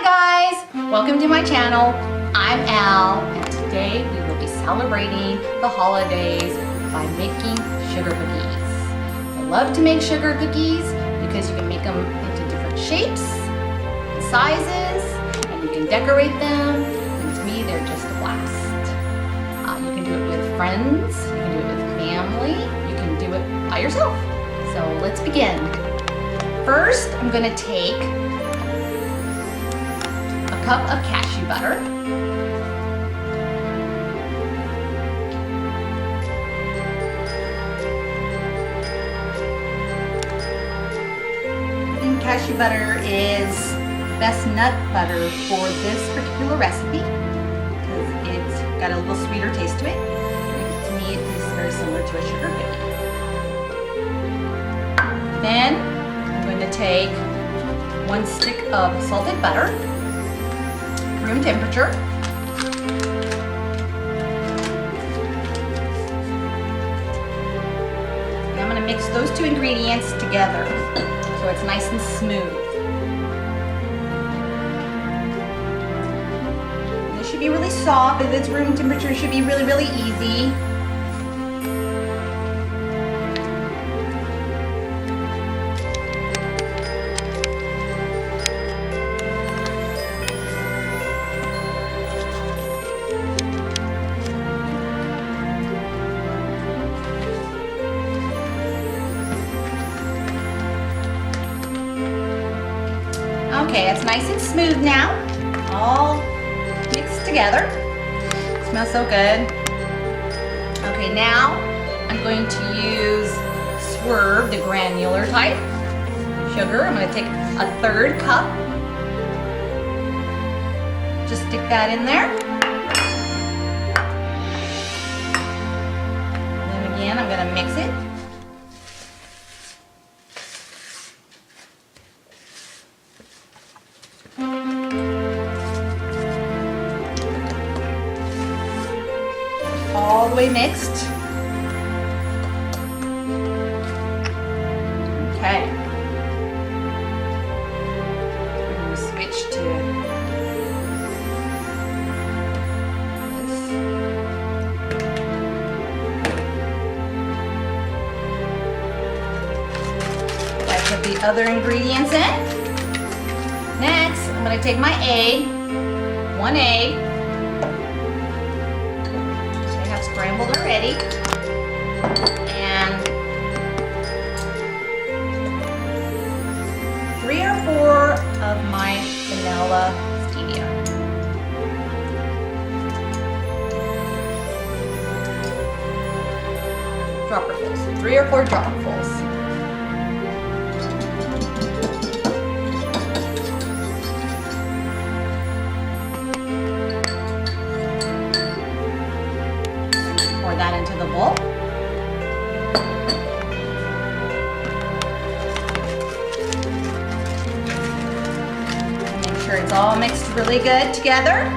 guys, welcome to my channel. I'm Al, and today we will be celebrating the holidays by making sugar cookies. I love to make sugar cookies because you can make them into different shapes and sizes, and you can decorate them, and to me they're just a blast. You can do it with friends, you can do it with family, you can do it by yourself. So let's begin. First, I'm going to take a cup of cashew butter. I think cashew butter is the best nut butter for this particular recipe because it's got a little sweeter taste to it. And to me, it is very similar to a sugar cookie. Then I'm going to take 1 stick of salted butter, room temperature. And I'm going to mix those two ingredients together so it's nice and smooth. And this should be really soft. If it's room temperature, it should be really, really easy. Okay, it's nice and smooth now, all mixed together. It smells so good. Okay, now I'm going to use Swerve, the granular type sugar. I'm going to take a 1/3 cup. Just stick that in there. Then again, I'm going to mix it. All the way mixed. Okay. I'm going to switch to this. I put the other ingredients in. Next, I'm going to take my egg, 1 egg. Scrambled already, and 3 or 4 of my vanilla stevia. Dropperfuls, 3 or 4 dropperfuls. That into the bowl. Make sure it's all mixed really good together.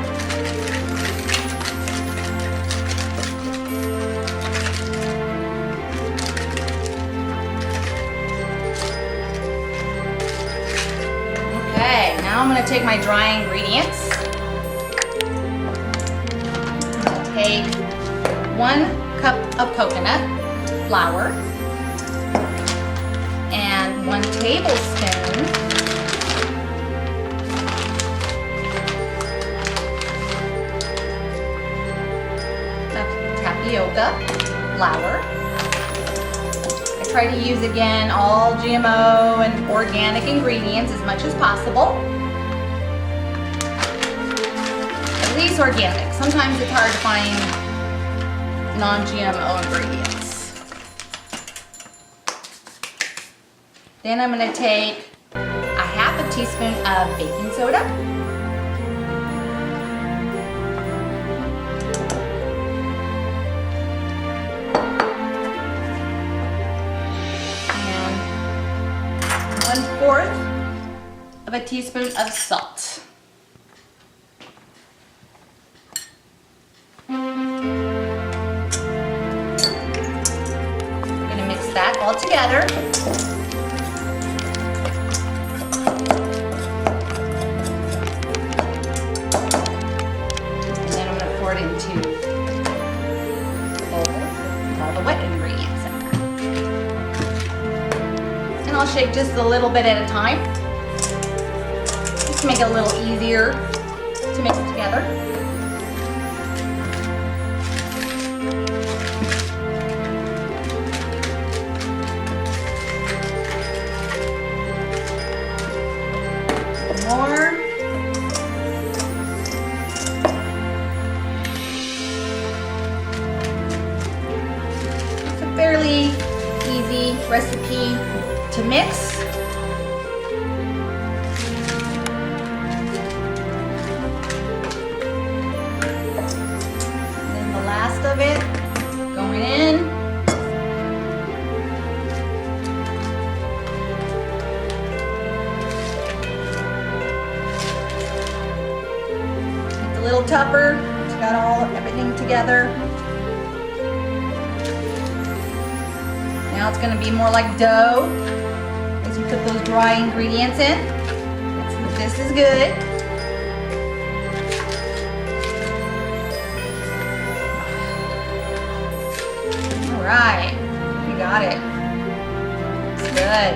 Okay, now I'm going to take my dry ingredients. I'm going to take 1 cup of coconut flour and 1 tablespoon of tapioca flour. I try to use again all GMO and organic ingredients as much as possible. At least organic. Sometimes it's hard to find non-GMO ingredients. Then I'm going to take a 1/2 teaspoon of baking soda. And 1/4 of a teaspoon of salt. That all together. shake just a little bit at a time. Just to make it a little easier to mix it together. More. It's a fairly easy recipe to mix. And then the last of it going in. Little tupper, it's got everything together. Now it's going to be more like dough as you put those dry ingredients in. This is good. All right, you got it. It's good.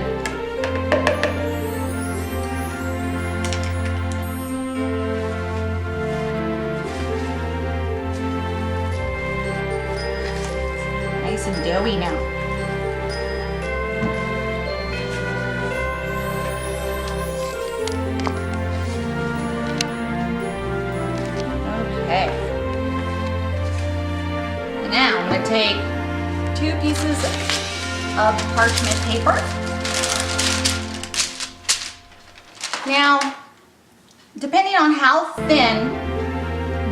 Nice and doughy now. Okay. Now I'm going to take 2 pieces of parchment paper. Now, depending on how thin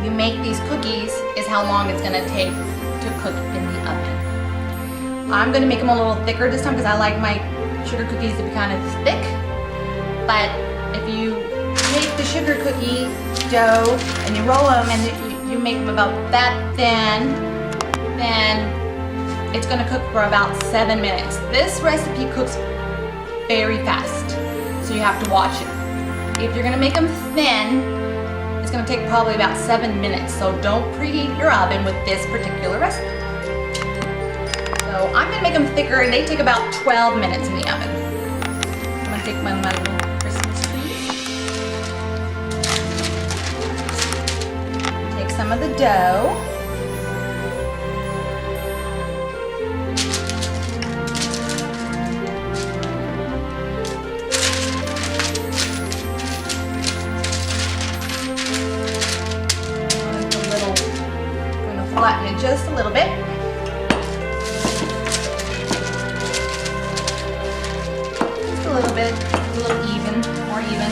you make these cookies is how long it's going to take to cook in the oven. I'm going to make them a little thicker this time because I like my sugar cookies to be kind of thick. But if you take the sugar cookie dough and you roll them and you make them about that thin, then it's going to cook for about 7 minutes. This recipe cooks very fast, so you have to watch it. If you're going to make them thin, it's going to take probably about 7 minutes, so don't preheat your oven with this particular recipe. So I'm going to make them thicker, and they take about 12 minutes in the oven. I'm going to take my little Christmas trees. Take some of the dough. I'm going to flatten it just a little bit. A little bit, a little even, more even.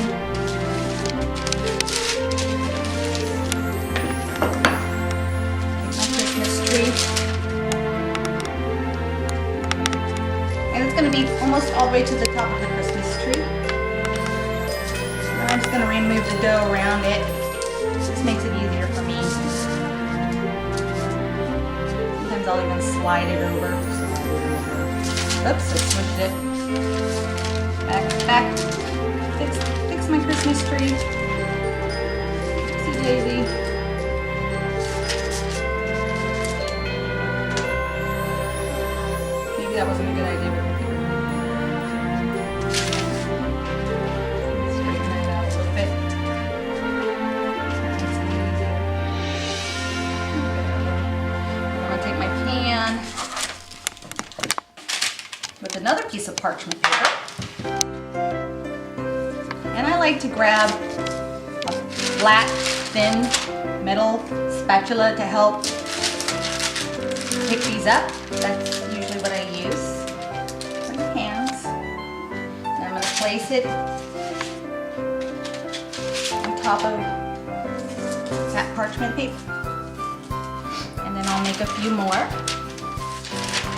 Take my Christmas tree. And it's going to be almost all the way to the top of the Christmas tree. Now I'm just going to remove the dough around it. This makes it easier for me. Sometimes I'll even slide it over. Oops, I smushed it. Back, fix my Christmas tree. Oopsie daisy. Maybe that wasn't a good idea. Straighten that out a little bit. Makes it easier. I'm going to take my pan with another piece of parchment paper. And I like to grab a flat, thin metal spatula to help pick these up. That's usually what I use for the pans. And I'm going to place it on top of that parchment paper. And then I'll make a few more.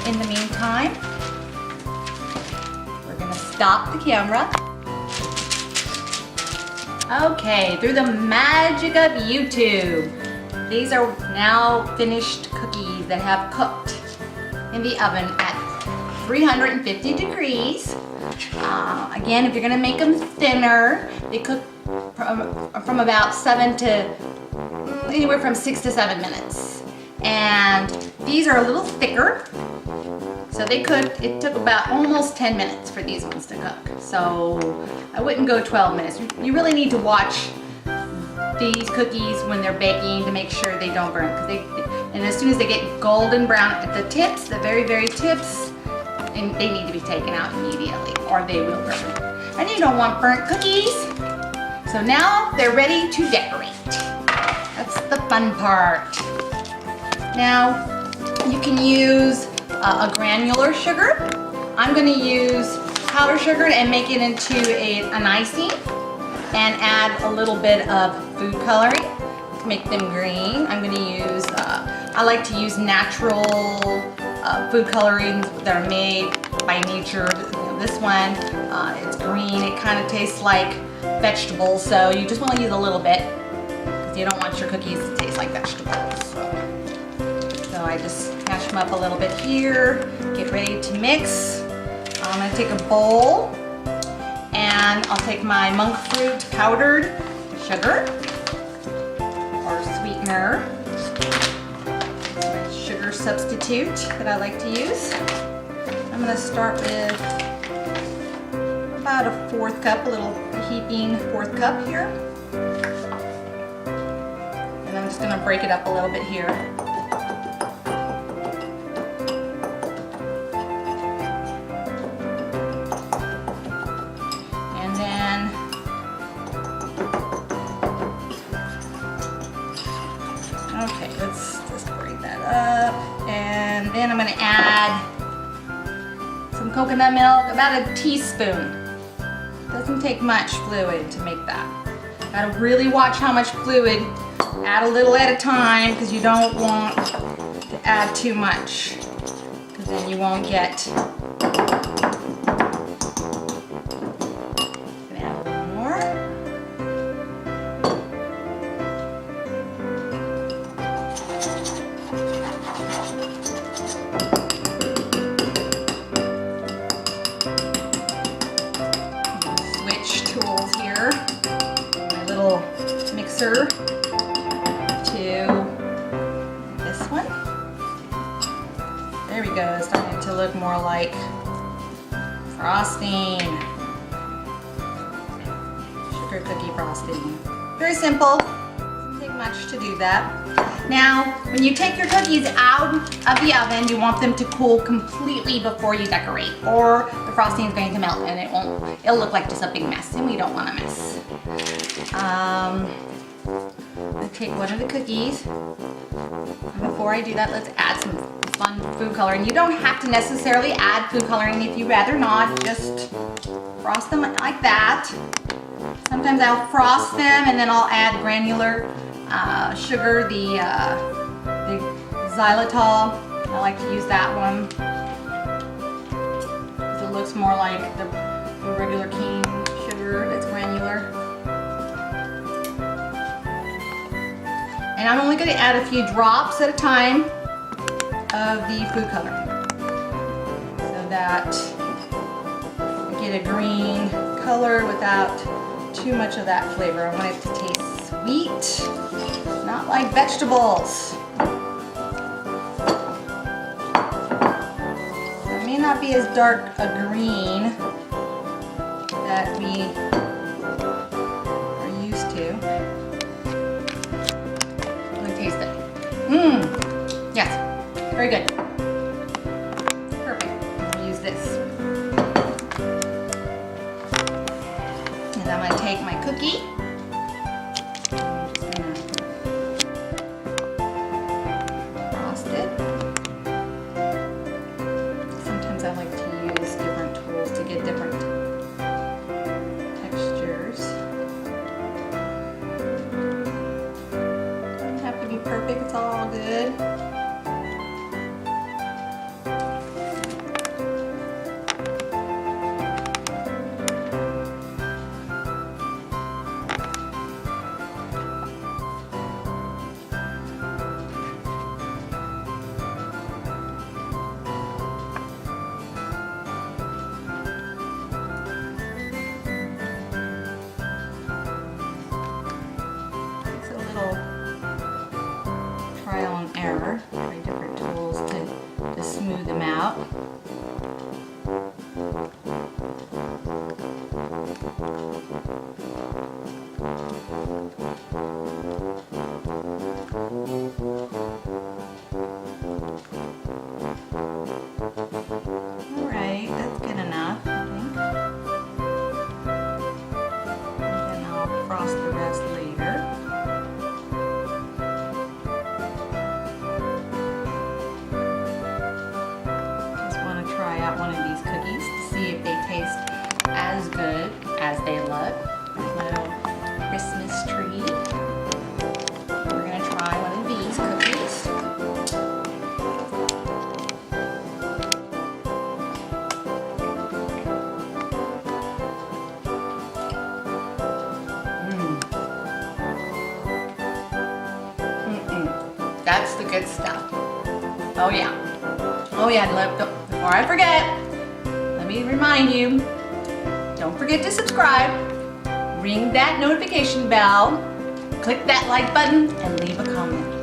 In the meantime, we're going to stop the camera. Okay, through the magic of YouTube, these are now finished cookies that have cooked in the oven at 350 degrees. Again, if you're gonna make them thinner, they cook from about anywhere from 6 to 7 minutes. And these are a little thicker, So they cooked, it took about almost 10 minutes for these ones to cook. So I wouldn't go 12 minutes. You really need to watch these cookies when they're baking to make sure they don't burn. And as soon as they get golden brown at the tips, the very, very tips, and they need to be taken out immediately or they will burn. And you don't want burnt cookies. So now they're ready to decorate. That's the fun part. Now you can use a granular sugar. I'm going to use powdered sugar and make it into an icing and add a little bit of food coloring to make them green. I'm going to use, I like to use natural food colorings that are made by nature. This one, it's green. It kind of tastes like vegetables, so you just want to use a little bit because you don't want your cookies to taste like vegetables. So I just mash them up a little bit here, get ready to mix. I'm going to take a bowl and I'll take my monk fruit powdered sugar or sweetener, my sugar substitute that I like to use. I'm going to start with about a 1/4 cup, a little heaping 1/4 cup here. And I'm just going to break it up a little bit here. And then okay, let's just break that up. And then I'm going to add some coconut milk, about a teaspoon. Doesn't take much fluid to make that. Gotta really watch how much fluid. Add a little at a time because you don't want to add too much because then you won't get. Add a little more. Tools here, my little mixer to this one. There we go, it's starting to look more like frosting. Sugar cookie frosting. Very simple, doesn't take much to do that. Now, when you take your cookies out of the oven, you want them to cool completely before you decorate, or the frosting is going to melt and it'll look like just a big mess, and we don't want a mess. I'm going to take one of the cookies. And before I do that, let's add some fun food coloring. You don't have to necessarily add food coloring if you'd rather not. Just frost them like that. Sometimes I'll frost them and then I'll add granular sugar, the xylitol. I like to use that one because it looks more like the regular cane sugar that's granular. And I'm only going to add a few drops at a time of the food coloring so that I get a green color without too much of that flavor. I want it to taste sweet, not like vegetables. So it may not be as dark a green that we are used to. Let me taste it. Yes, very good. Perfect. I'll use this. And I'm going to take my cookie. I like to use different tools to get different textures. Doesn't have to be perfect, it's all good. Trial and error, try different tools to smooth them out. Alright, that's good enough, I think. And then I'll frost the rest later. Just want to try out one of these cookies to see if they taste as good as they look. Little Christmas tree. We're going to try one of these cookies. That's the good stuff. Oh yeah. Oh yeah, before I forget, let me remind you, don't forget to subscribe, ring that notification bell, click that like button, and leave a comment.